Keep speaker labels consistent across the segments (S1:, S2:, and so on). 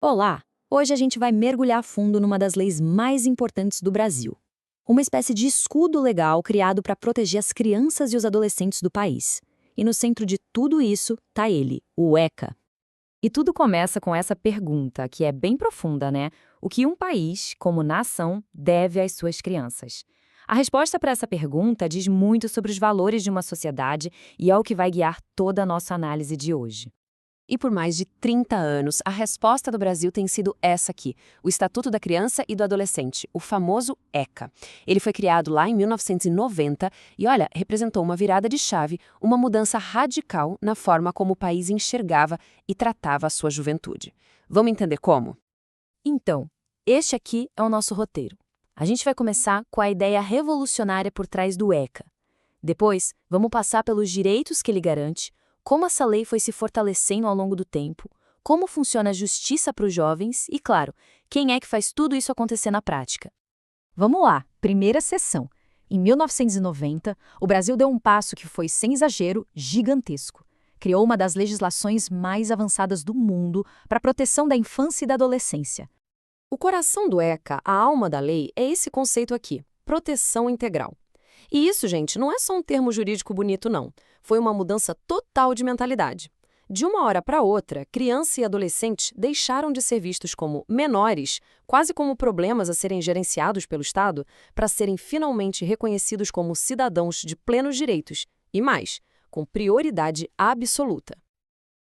S1: Olá! Hoje a gente vai mergulhar a fundo numa das leis mais importantes do Brasil. Uma espécie de escudo legal criado para proteger as crianças e os adolescentes do país. E no centro de tudo isso está ele, o ECA. E tudo começa com essa pergunta, que é bem profunda, né? O que um país, como nação, deve às suas crianças? A resposta para essa pergunta diz muito sobre os valores de uma sociedade e é o que vai guiar toda a nossa análise de hoje.
S2: E por mais de 30 anos, a resposta do Brasil tem sido essa aqui, o Estatuto da Criança e do Adolescente, o famoso ECA. Ele foi criado lá em 1990 e, olha, representou uma virada de chave, uma mudança radical na forma como o país enxergava e tratava a sua juventude. Vamos entender como?
S1: Então, este aqui é o nosso roteiro. A gente vai começar com a ideia revolucionária por trás do ECA. Depois, vamos passar pelos direitos que ele garante, como essa lei foi se fortalecendo ao longo do tempo, como funciona a justiça para os jovens e, claro, quem é que faz tudo isso acontecer na prática. Vamos lá, primeira sessão. Em 1990, o Brasil deu um passo que foi, sem exagero, gigantesco. Criou uma das legislações mais avançadas do mundo para a proteção da infância e da adolescência.
S2: O coração do ECA, a alma da lei, é esse conceito aqui, proteção integral. E isso, gente, não é só um termo jurídico bonito, não. Foi uma mudança total de mentalidade. De uma hora para outra, criança e adolescente deixaram de ser vistos como menores, quase como problemas a serem gerenciados pelo Estado, para serem finalmente reconhecidos como cidadãos de plenos direitos. E mais, com prioridade absoluta.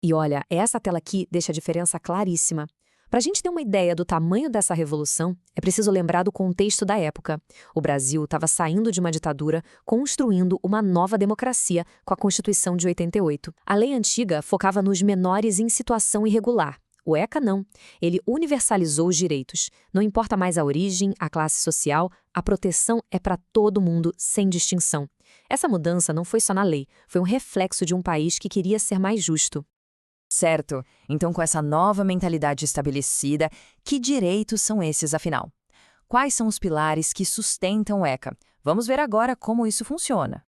S1: E olha, essa tela aqui deixa a diferença claríssima. Para a gente ter uma ideia do tamanho dessa revolução, é preciso lembrar do contexto da época. O Brasil estava saindo de uma ditadura, construindo uma nova democracia com a Constituição de 88. A lei antiga focava nos menores em situação irregular. O ECA não. Ele universalizou os direitos. Não importa mais a origem, a classe social, a proteção é para todo mundo, sem distinção. Essa mudança não foi só na lei, foi um reflexo de um país que queria ser mais justo.
S3: Certo. Então, com essa nova mentalidade estabelecida, que direitos são esses, afinal? Quais são os pilares que sustentam o ECA? Vamos ver agora como isso funciona.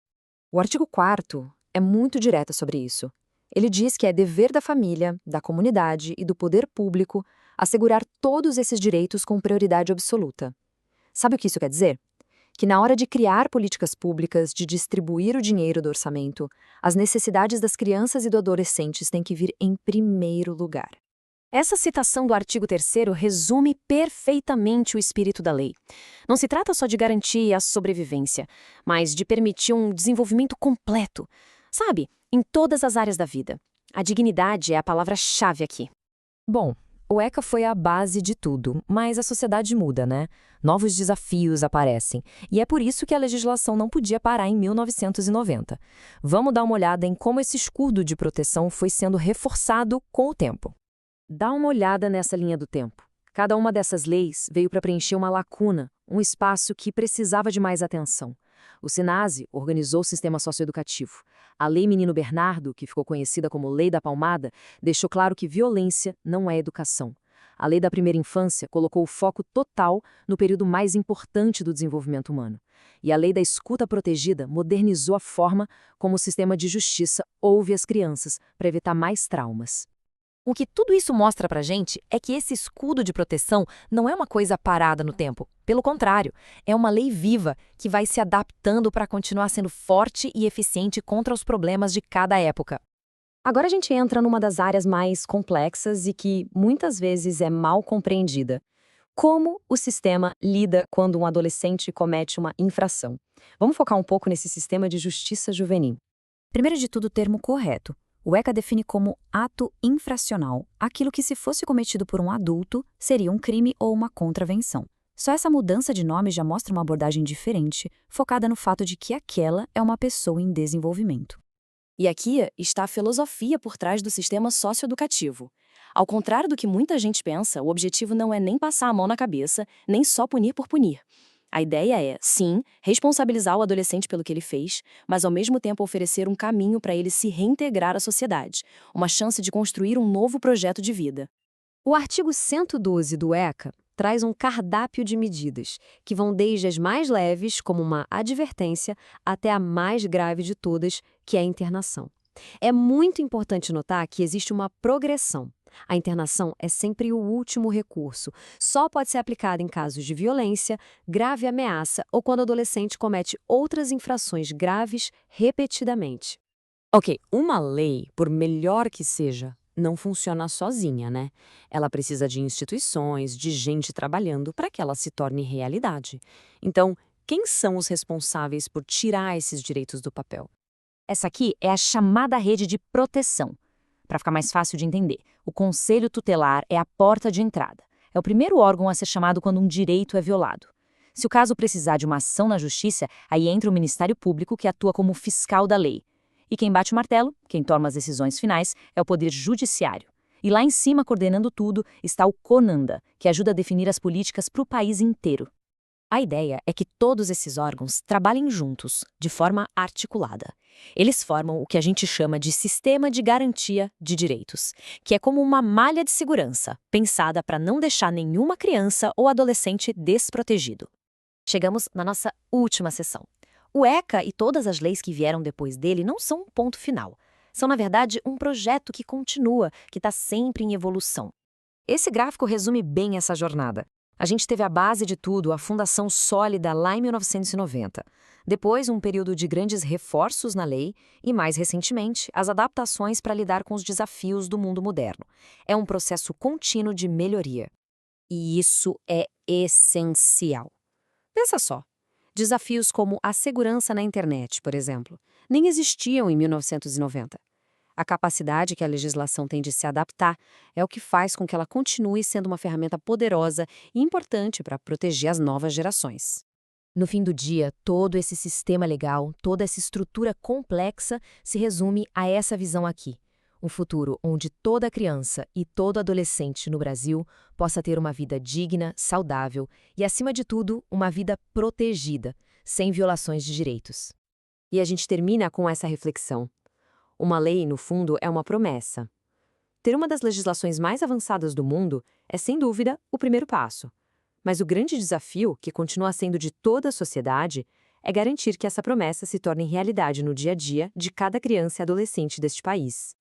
S1: O artigo 4º é muito direto sobre isso. Ele diz que é dever da família, da comunidade e do poder público assegurar todos esses direitos com prioridade absoluta. Sabe o que isso quer dizer? Que na hora de criar políticas públicas, de distribuir o dinheiro do orçamento, as necessidades das crianças e do adolescentes têm que vir em primeiro lugar. Essa citação do artigo 3º resume perfeitamente o espírito da lei. Não se trata só de garantir a sobrevivência, mas de permitir um desenvolvimento completo, sabe, em todas as áreas da vida. A dignidade é a palavra-chave aqui.
S3: Bom, o ECA foi a base de tudo, mas a sociedade muda, né? Novos desafios aparecem, e é por isso que a legislação não podia parar em 1990. Vamos dar uma olhada em como esse escudo de proteção foi sendo reforçado com o tempo.
S2: Dá uma olhada nessa linha do tempo. Cada uma dessas leis veio para preencher uma lacuna, um espaço que precisava de mais atenção. O SINASE organizou o sistema socioeducativo. A Lei Menino Bernardo, que ficou conhecida como Lei da Palmada, deixou claro que violência não é educação. A Lei da Primeira Infância colocou o foco total no período mais importante do desenvolvimento humano. E a Lei da Escuta Protegida modernizou a forma como o sistema de justiça ouve as crianças para evitar mais traumas.
S1: O que tudo isso mostra pra gente é que esse escudo de proteção não é uma coisa parada no tempo. Pelo contrário, é uma lei viva que vai se adaptando para continuar sendo forte e eficiente contra os problemas de cada época. Agora a gente entra numa das áreas mais complexas e que muitas vezes é mal compreendida. Como o sistema lida quando um adolescente comete uma infração? Vamos focar um pouco nesse sistema de justiça juvenil. Primeiro de tudo, o termo correto. O ECA define como ato infracional aquilo que, se fosse cometido por um adulto, seria um crime ou uma contravenção. Só essa mudança de nome já mostra uma abordagem diferente, focada no fato de que aquela é uma pessoa em desenvolvimento.
S4: E aqui está a filosofia por trás do sistema socioeducativo. Ao contrário do que muita gente pensa, o objetivo não é nem passar a mão na cabeça, nem só punir por punir. A ideia é, sim, responsabilizar o adolescente pelo que ele fez, mas ao mesmo tempo oferecer um caminho para ele se reintegrar à sociedade, uma chance de construir um novo projeto de vida.
S2: O artigo 112 do ECA traz um cardápio de medidas, que vão desde as mais leves, como uma advertência, até a mais grave de todas, que é a internação. É muito importante notar que existe uma progressão. A internação é sempre o último recurso. Só pode ser aplicada em casos de violência, grave ameaça ou quando o adolescente comete outras infrações graves repetidamente.
S3: Ok, uma lei, por melhor que seja, não funciona sozinha, né? Ela precisa de instituições, de gente trabalhando para que ela se torne realidade. Então, quem são os responsáveis por tirar esses direitos do papel?
S1: Essa aqui é a chamada rede de proteção. Para ficar mais fácil de entender, o Conselho Tutelar é a porta de entrada. É o primeiro órgão a ser chamado quando um direito é violado. Se o caso precisar de uma ação na Justiça, aí entra o Ministério Público, que atua como fiscal da lei. E quem bate o martelo, quem toma as decisões finais, é o Poder Judiciário. E lá em cima, coordenando tudo, está o CONANDA, que ajuda a definir as políticas para o país inteiro. A ideia é que todos esses órgãos trabalhem juntos, de forma articulada. Eles formam o que a gente chama de Sistema de Garantia de Direitos, que é como uma malha de segurança, pensada para não deixar nenhuma criança ou adolescente desprotegido. Chegamos na nossa última sessão. O ECA e todas as leis que vieram depois dele não são um ponto final. São, na verdade, um projeto que continua, que está sempre em evolução. Esse gráfico resume bem essa jornada. A gente teve a base de tudo, a fundação sólida lá em 1990. Depois, um período de grandes reforços na lei e, mais recentemente, as adaptações para lidar com os desafios do mundo moderno. É um processo contínuo de melhoria.
S2: E isso é essencial. Pensa só. Desafios como a segurança na internet, por exemplo, nem existiam em 1990. A capacidade que a legislação tem de se adaptar é o que faz com que ela continue sendo uma ferramenta poderosa e importante para proteger as novas gerações.
S1: No fim do dia, todo esse sistema legal, toda essa estrutura complexa se resume a essa visão aqui. Um futuro onde toda criança e todo adolescente no Brasil possa ter uma vida digna, saudável e, acima de tudo, uma vida protegida, sem violações de direitos.
S2: E a gente termina com essa reflexão. Uma lei, no fundo, é uma promessa. Ter uma das legislações mais avançadas do mundo é, sem dúvida, o primeiro passo. Mas o grande desafio, que continua sendo de toda a sociedade, é garantir que essa promessa se torne realidade no dia a dia de cada criança e adolescente deste país.